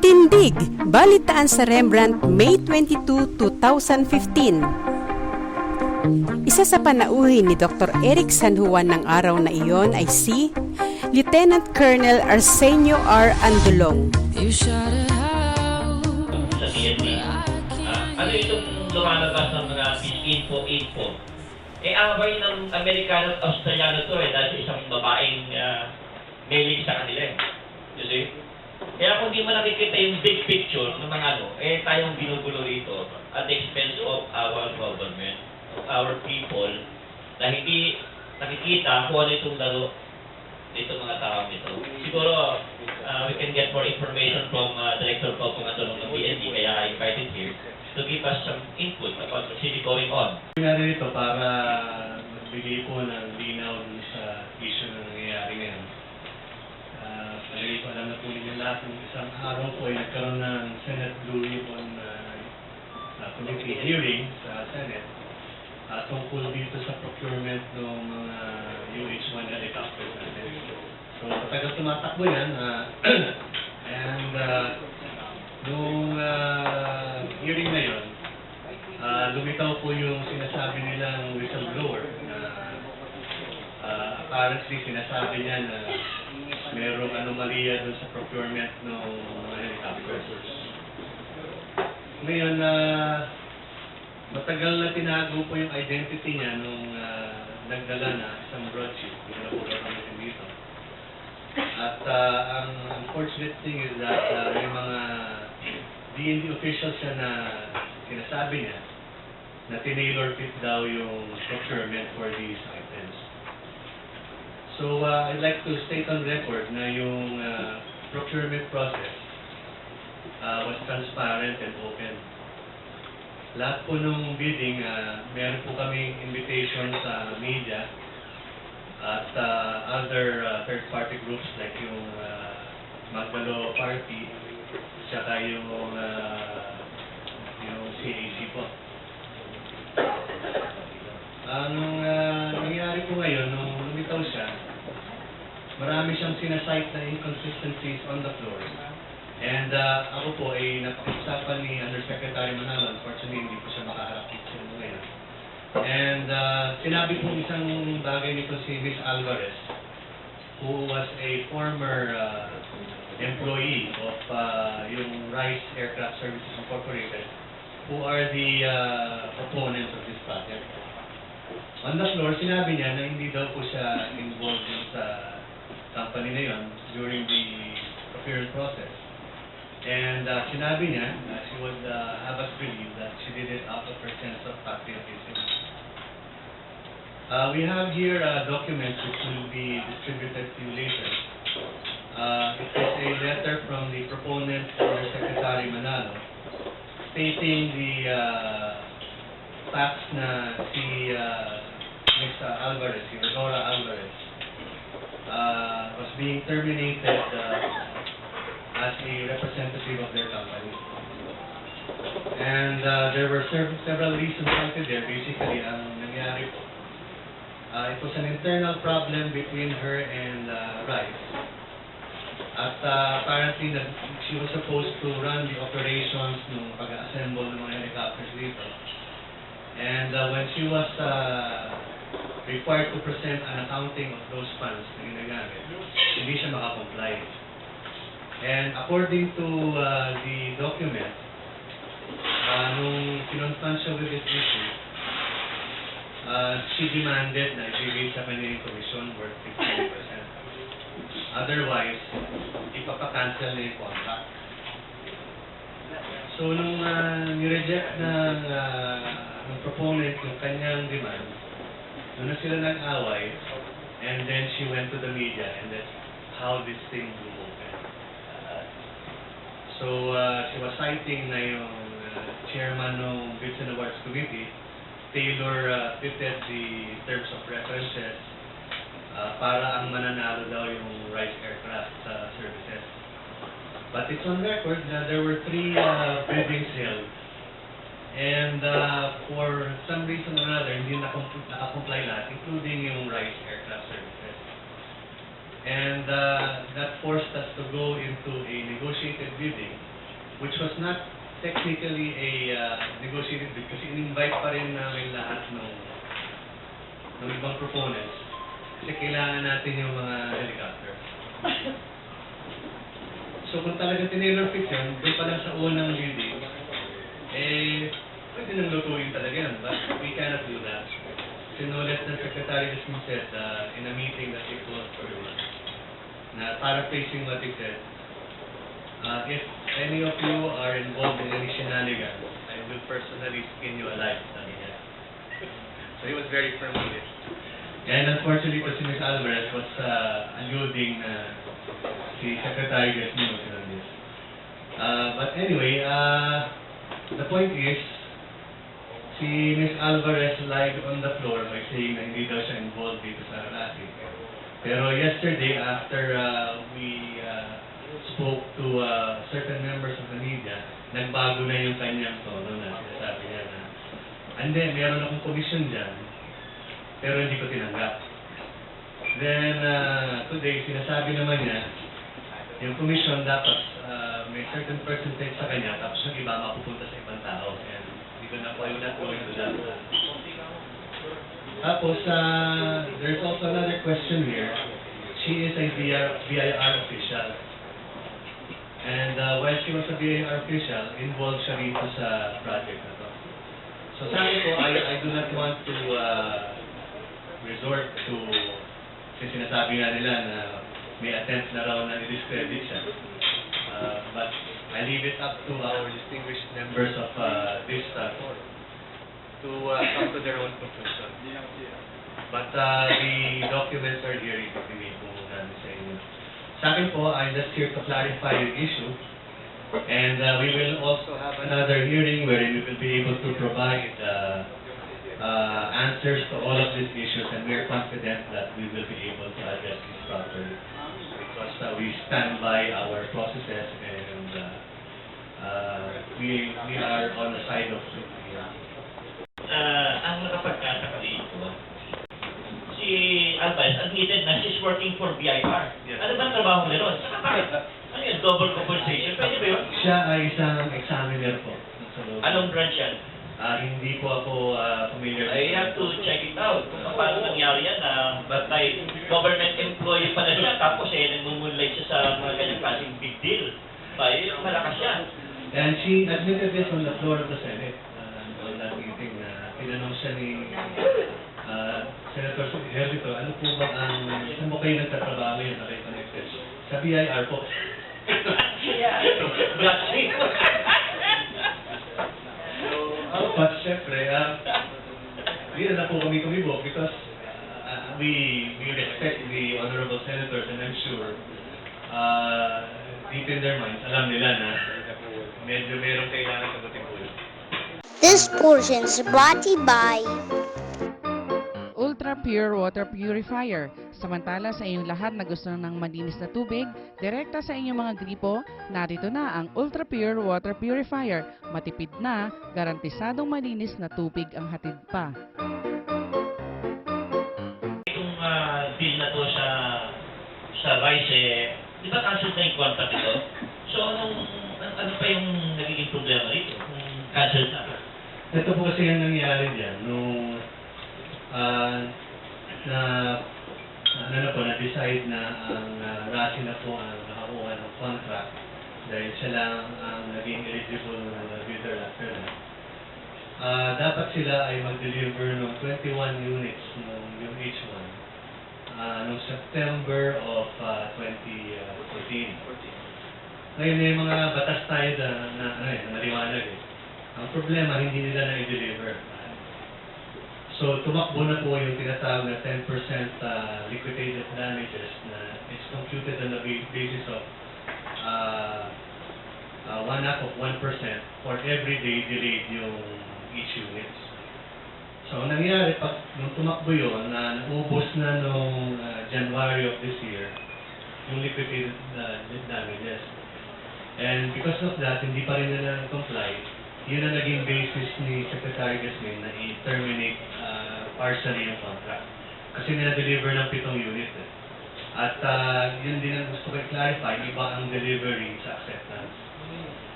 Tindig, Balitaan sa Rembrandt, May 22, 2015. Isa sa panauhin ni Dr. Eric San Juan ng araw na iyon ay si Lieutenant Colonel Arsenio R. Andolong. Sa T.I.N.D.I.G. Ano itong lumalabas ng mga info? Away ng Amerikano at Australiano to dahil sa isang babaeng mailing sa kanila You see? Kaya kung di mo nakikita yung big picture ng mga tayong binugulo rito at the expense of our government, of our people, na hindi nakikita kung ano itong laro dito mga tao nito. Siguro, we can get more information from Director P.R.O.C.U.R.E.M.E.N.T ng PND, kaya I invited here to give us some input about what's really going on. Nangyari ito para magbigay po ng linaw sa issue na nangyayari ngayon. Alam na po ninyo lahat ng isang araw po ay nagkaroon ng Senate Blue Ribbon committee hearing sa Senate tungkol dito sa procurement ng mga UH-1 helicopters natin. So, patagal tumatakbo yan and nung hearing na yun, lumitaw po yung sinasabi nilang whistleblower na apparently sinasabi niya na merong anomalya dun sa procurement ng mga helicopters. Ngayon, matagal na tinago po yung identity niya nung nagdala na isang broadsheet. Hindi na po gagamitin dito. At ang unfortunate thing is that may mga D&D officials siya na sinasabi niya na tinailor fit daw yung procurement for these items. So, I'd like to state on record na yung procurement process was transparent and open. Lahat po nung bidding, meron po kaming invitation sa media at other third-party groups like yung Magdalo Party, tsaka yung CAC po. Ang nangyari po ngayon, nung lumitaw siya, marami siyang sinasite na inconsistencies on the floor. And ako po ay napakausapan ni Undersecretary Manalo. Unfortunately, hindi po siya makaharap dito ngayon. And sinabi po isang bagay nito si Ms. Alvarez, who was a former employee of yung Rice Aircraft Services Incorporated, who are the proponents of this project. On the floor, sinabi niya na hindi daw po siya involved sa company na yun during the procurement process. And sinabi niya na she would have us believe that she did it out of her sense of patriotism. We have here documents which will be distributed to you later. It is a letter from the proponent, Secretary Manalo, stating the facts na si Ms. Alvarez, si Nora Alvarez, was being terminated as a representative of their company. And there were several reasons cited there. Basically, ang nangyari po, it was an internal problem between her and Rice. At apparently, she was supposed to run the operations nung pag-assemble ng mga helicopters dito. And when she was required to present an accounting of those funds na ginagamit, hindi siya makakomply. And according to the document, nung kinonfront siya with this issue, she demanded na ibigay sa kanya yung commission worth 15%. Otherwise, ipapakancel na yung contract. So, nung nireject ng proponent yung kanyang demand, doon na sila nag-away, and then she went to the media, and that's how this thing blew open. So, she was citing na yung chairman ng Bids and Awards Committee, Taylor fitted the terms of references para ang mananalo daw yung Rice Aircraft Services. But it's on record that there were 3 biddings held. And for some reason or another, hindi nakakomply lahat, including yung Rice Aircraft Services. And that forced us to go into a negotiated bidding, which was not technically a negotiated bid kasi in-invite pa rin namin lahat ng ibang proponents kasi kailangan natin yung mga helicopter. So kung talaga tinilor fit yun, doon pa lang sa unang bidding, pwede nang lutuin talaga yun, but we cannot do that. Sinulat ng Secretary Smith said in a meeting that he called for na paraphrasing what he said, if any of you are involved in any shenanigans, I will personally skin you alive, sabi niya. So he was very firm on it. And unfortunately, si Ms. Alvarez was alluding na si Secretary Smith was on this. But anyway, the point is, si Ms. Alvarez lied on the floor by saying na hindi daw siya involved dito sa harassing. Pero yesterday, after we spoke to certain members of the media, nagbago na yung kanyang tono na sinasabi niya na, hindi, meron akong commission dyan, pero hindi ko tinanggap. Then, today, sinasabi naman niya, yung commission dapat may certain percentage sa kanya, tapos yung iba mapupunta sa ibang tao. And hindi ko na po yung not going to that. Tapos, there's also another question here. She is a BIR official. And while she was a BIR official, involved siya rito sa project na to. So sa akin po, I do not want to resort to, kasi sinasabi nga nila na may attempt na raw na i-discredit siya. But I leave it up to our distinguished members of this court to come to their own conclusion. But the documents are here if you po namin sa inyo. Sa akin po, I'm just here to clarify the issue. And we will also have another hearing wherein we will be able to provide answers to all of these issues, and we are confident that we will be able to address this properly. Because we stand by our processes and we are on the side of truth. Ang nakapagkataka dito, si Alvarez admitted na she's working for BIR. Yes. Ano ba ang trabaho nila ron? Saka bakit? Ano yun? Double compensation? Pwede ba yun? Siya ay isang examiner po. Anong branch yan? Hindi po ako familiar. I have to check it out. Kung paano nangyari yan na batay government employee pa na siya, tapos nagmumulay siya sa mga ganyang klaseng big deal. Ay, malakas siya. And she admitted this on the floor of the Senate. On that meeting na tinanong siya ni Senator Hervito, ano po ba ang, saan mo kayo nagtatrabaho yun na kayo connected? Sa BIR po. Black sheep. But syempre, hindi na po kami kumibok because we respect the honorable senators, and I'm sure deep in their minds, alam nila na medyo merong kailangan sagutin po. This portion is brought to you by Ultra Pure Water Purifier. Samantala sa inyong lahat na gusto ng malinis na tubig, direkta sa inyong mga gripo, narito na ang Ultra Pure Water Purifier. Matipid na, garantisadong malinis na tubig ang hatid pa. Itong bill na to sa Vice, di ba cancel na yung contract ito? So ano pa yung nagiging problema rito kung cancel na? Ito po kasi yung nangyari dyan, nung na-decide na ang Rasi na po ang nakakuha ng contract dahil siya lang ang naging eligible ng bidder after that. Dapat sila ay mag-deliver ng 21 units ng yung H1 noong September of 2014. Ngayon may mga batas tayo na naliwanag eh. Ang problema, hindi nila na-deliver. So, tumakbo na po yung tinatawag na 10% liquidated damages na it's computed on the basis of 1/1% for every day delayed yung each units. So, ang nangyari, nung tumakbo yun, naubos na nung January of this year, yung liquidated damages. And because of that, hindi pa rin nila comply. Yun ang naging basis ni Secretary Gasmin na i-terminate partially yung contract. Kasi nila-deliver ng 7 units. At yun din ang gusto ko i-clarify, iba ang delivery sa acceptance.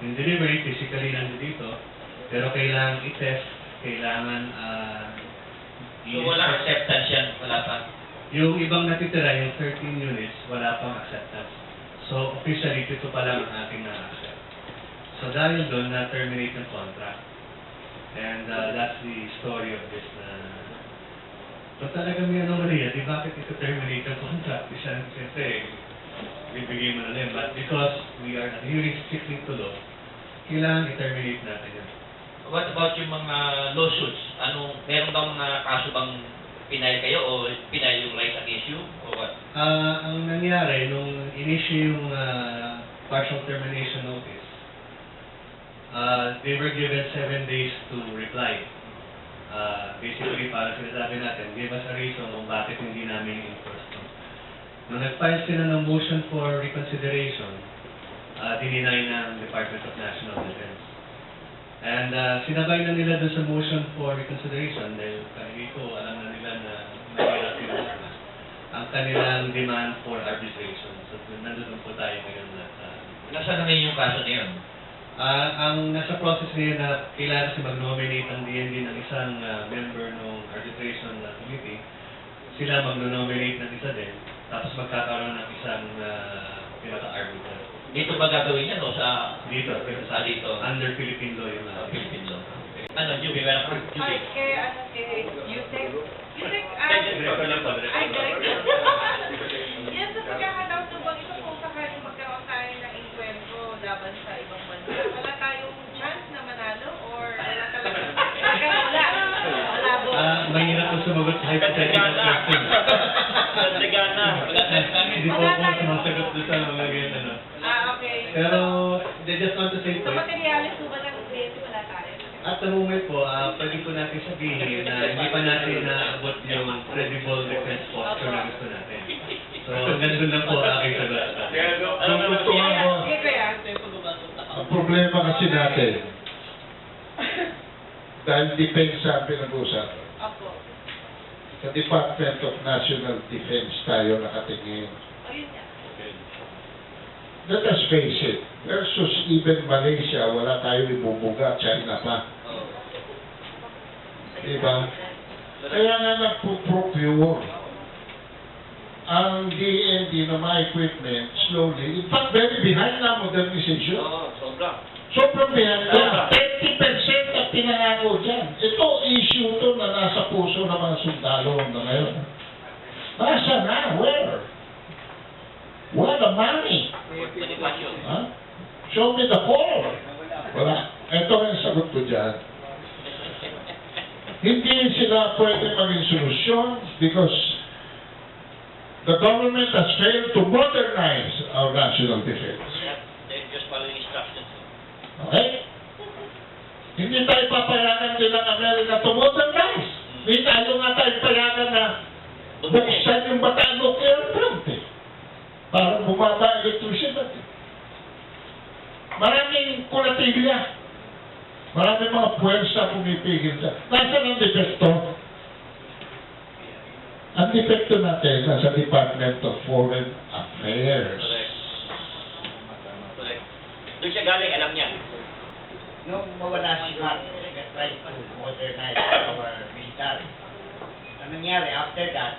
Yung delivery, physically nandito, pero kailangan i-test, kailangan So wala acceptance yan, wala pa. yung ibang natitira, yung 13 units, wala pang acceptance. So officially, ito pa lang ang ating na-accept. So dahil doon, na-terminate yung contract. And that's the story of this na so talaga may anomalya, di bakit ito terminate ang contract? Siyempre, bibigay mo na rin. But because we are adhering strictly to law, kailangan i-terminate natin yun. What about yung mga lawsuits? Meron bang mga kaso bang pinay kayo o pinay yung right against you? O what? Ang nangyari, nung in-issue yung partial termination notice, they were given 7 days to reply. Basically, para sinasabi natin, give us a reason kung bakit hindi namin enforce to. Nung nag-file sila ng motion for reconsideration, dininay ng Department of National Defense. And sinabay na nila doon sa motion for reconsideration dahil dito alam na nila na mahirap sila ang kanilang demand for arbitration. So, nandun po tayo ngayon na Nasaan na ngayon yung kaso na yun? ang nasa process ngayon na kailangan kasi mag-nominate ang D.N.D. ng isang member ng arbitration committee. Sila mag-nominate ng isa din, tapos magkakaroon ng isang pinaka-arbiter. Dito ba gagawin yan o sa... Dito. Dito? Under Philippine law yung Philippine law. Okay. Juby, meron ko. Juby. Yusek, Direct yan sa pagkakataon ng bang ito kung sakaling magkaroon tayo ng enkwentro laban sa ibang bansa, wala tayong chance na manalo or wala talaga? Wala po. mahirap po sumagot sa hypothetical question. Gana. Hindi po ako sumasagot doon sa mga ganyan. Okay. Pero, they just want to say So, po, materialis po ba ng DND wala tayo? at the moment po, pwede po natin sabihin na hindi pa natin naabot yung credible defense posture na gusto natin. So, nandun lang po ang aking sagot. Sige kaya. Ang problema kasi natin, dahil depensa ang pinag-uusapan, Opo. sa Department of National Defense tayo nakatingin. Ayun nga. Let us face it, versus even Malaysia, wala tayo ibubuga, China pa. Diba? Kaya nga nagpo-procure ang D.N.D. na mga equipment slowly. In fact, very behind na modernization. Sobra. Sobrang behind na. 30% ang pinangako dyan. Ito, issue to na nasa puso ng mga sundalo na ngayon. Nasa na? Where? Where the money? Huh? Show me the call. Wala. Ito ang sagot ko dyan. Hindi sila pwede maging solusyon because the government has failed to modernize our national defense. Just follow the instructions. Okay? Hindi tayo papayagan din ng Amerika to modernize. Hindi tayo nga tayo payagan na buksan yung Bataan nuclear plant eh. Para bumaba ang electricity. Maraming kulatibilya. Maraming mga puwersa pumipigil sa. Nasaan ang depekto? Ang depekto natin nasa Department of Foreign Affairs. Correct. Doon siya galing, alam niya. Nung mawala si Mark, nag-try to modernize our military. Ang nangyari, after that,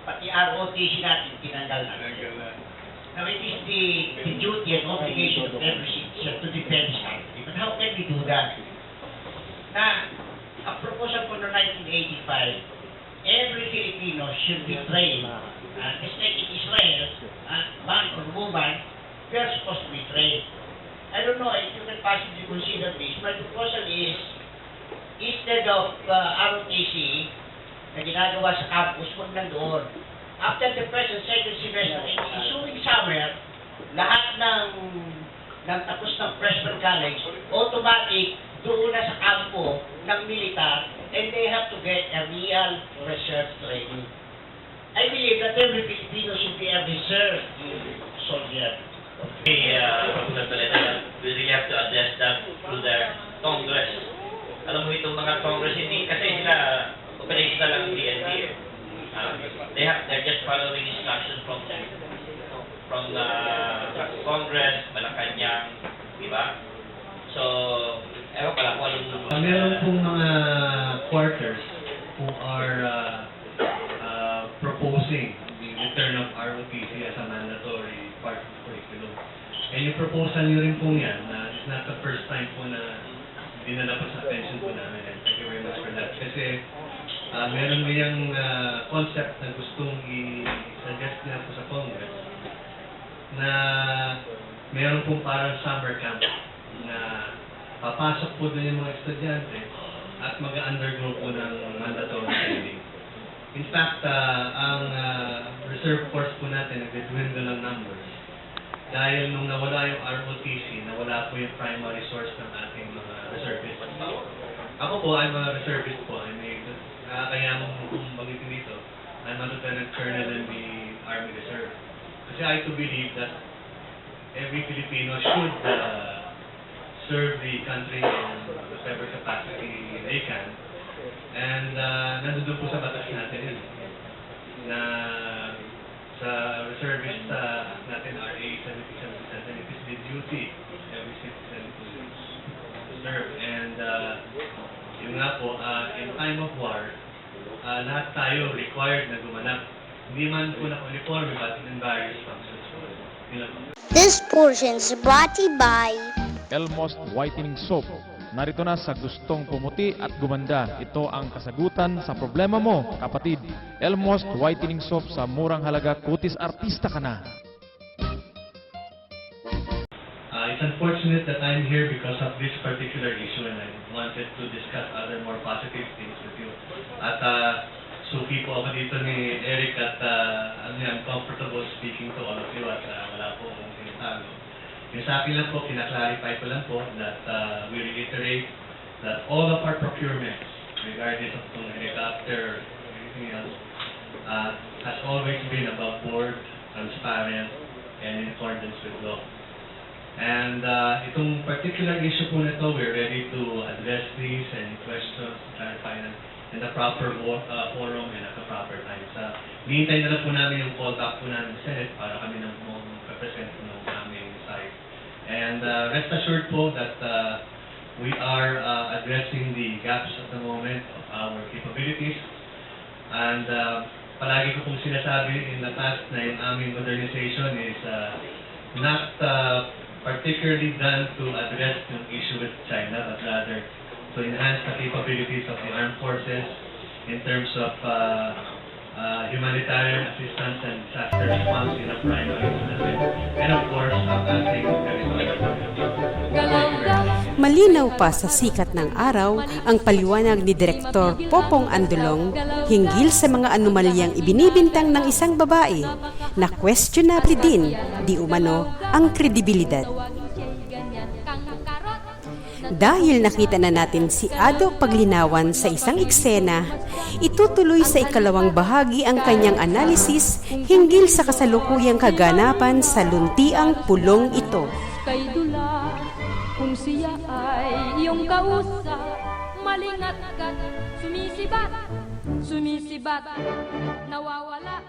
pati ROTC natin tinanggal na. Now, it is the duty and obligation of every citizen to defend his country. But how can we do that? Na, ang proposal ko noong 1985, every Filipino should be trained. Just like in Israel, man or woman, we are supposed to be trained. I don't know if you can possibly consider this. My proposal is, instead of ROTC na ginagawa sa campus, huwag nandoon. After the first and second semester, in the ensuing summer, lahat ng tapos ng freshman college, automatic doon na sa kampo ng militar, and they have to get a real reserve training. I believe that every Filipino should be a reserve soldier. We really have to address that through the Congress. Alam mo itong mga Congress, hindi kasi sila operational lang ang DND. They're just following instructions from the Congress, Malacanang, di ba? So, ewan pala kung anong... Meron pong mga quarters who are proposing the return of ROTC as a mandatory part of the curriculum. And yung proposal nyo rin po yan, it's not the first time po na dinala po sa attention po namin. And thank you very much for that. Kasi meron mo yung concept na gustong i-suggest nila po sa Congress na meron pong parang summer camp na papasok po doon yung mga estudyante at mag-undergo po ng mandatory training. In fact, ang reserve force po natin nag-dwindle ng numbers dahil nung nawala yung ROTC, nawala po yung primary source ng ating mga reservists. Ako po, I'm a reservist po. Kaya kung bagitin dito, I'm a Lieutenant Colonel in the Army Reserve. Kasi I to believe that every Filipino should serve the country in whatever capacity they can. And nandun po sa batas natin yun. Na sa reservist natin, RA 77, it is the duty of every citizen to serve. And yun nga po, in time of war, lahat tayo required na gumanap. Hindi man po naka-uniforme, but in various functions. Yun lang po. This portion is brought to you by M.I.S.M.O Whitening Soap. Narito na sa gustong pumuti at gumanda. Ito ang kasagutan sa problema mo, kapatid. M.I.S.M.O Whitening Soap sa murang halaga, kutis artista ka na. It's unfortunate that I'm here because of this particular issue and I wanted to discuss other more positive things with you. At suki po ako dito ni Eric at I'm comfortable speaking to all of you at wala po akong tinatago. Yung sa akin lang po, kinaklarify ko lang po that we reiterate that all of our procurements, regardless of itong helicopter or anything else, has always been above board, transparent, and in accordance with law. And itong particular issue po nito, we're ready to address these and questions, clarify in the proper forum and at the proper time. Hihintay na lang po namin yung call back po namin sa Senate para kami na po represent ng aming side. And rest assured po that we are addressing the gaps at the moment of our capabilities. And palagi ko pong sinasabi in the past na yung aming modernization is not particularly done to address the issue with China, but rather to enhance the capabilities of the armed forces in terms of humanitarian assistance and disaster response in a primary level, and of course, acting territorial. Malinaw pa sa sikat ng araw ang paliwanag ni Direktor Popong Andolong hinggil sa mga anomalyang ibinibintang ng isang babae na questionable din di umano ang kredibilidad. Dahil nakita na natin si Ado paglinawan sa isang eksena, itutuloy sa ikalawang bahagi ang kanyang analisis hinggil sa kasalukuyang kaganapan sa luntiang pulong ito. Kay dula, kung siya ay iyong kausap, malingat ka, sumisibat, nawawala.